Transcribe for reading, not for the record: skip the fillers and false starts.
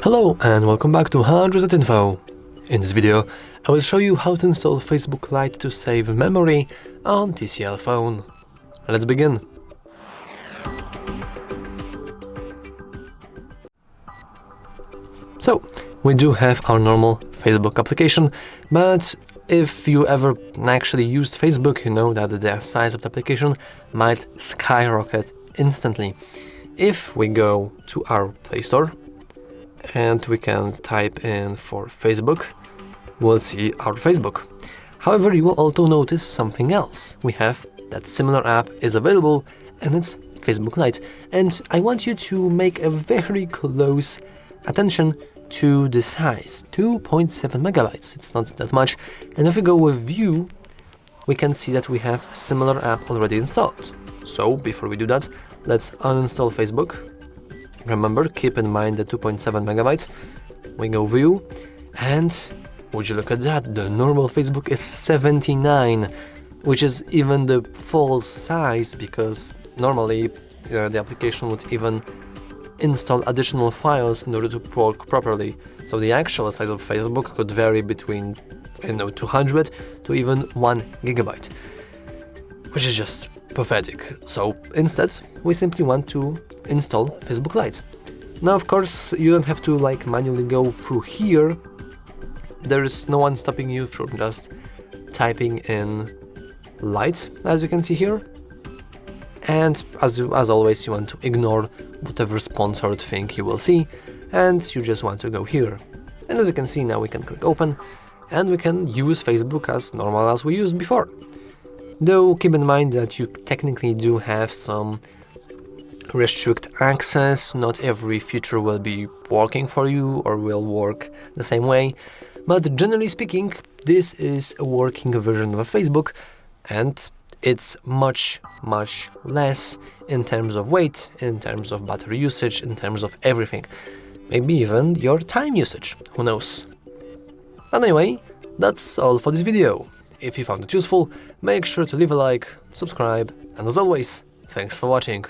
Hello and welcome back to 100.info. In this video, I will show you how to install Facebook Lite to save memory on TCL phone. Let's begin. So, we do have our normal Facebook application, but if you ever actually used Facebook, you know that the size of the application might skyrocket instantly. If we go to our Play Store, and we can type in for Facebook, we'll see our Facebook. However, you will also notice something else. We have that similar app is available, and it's Facebook Lite. And I want you to make a very close attention to the size, 2.7 megabytes. It's not that much. And if we go with View, we can see that we have a similar app already installed. So before we do that, let's uninstall Facebook. Remember, keep in mind the 2.7 megabytes. We go View, and would you look at that, the normal Facebook is 79, which is even the full size, because normally the application would even install additional files in order to work properly. So the actual size of Facebook could vary between 200 to even 1 gigabyte, which is just pathetic. So instead, we simply want to install Facebook Lite. Now, of course, you don't have to manually go through here. There is no one stopping you from just typing in Lite, as you can see here. And as always, you want to ignore whatever sponsored thing you will see, and you just want to go here. And as you can see, now we can click open, and we can use Facebook as normal as we used before. Though keep in mind that you technically do have some restrict access. Not every feature will be working for you or will work the same way, but generally speaking, this is a working version of Facebook, and it's much less in terms of weight, in terms of battery usage, in terms of everything, maybe even your time usage, who knows. Anyway, that's all for this video. If you found it useful, make sure to leave a like, subscribe, and as always, thanks for watching.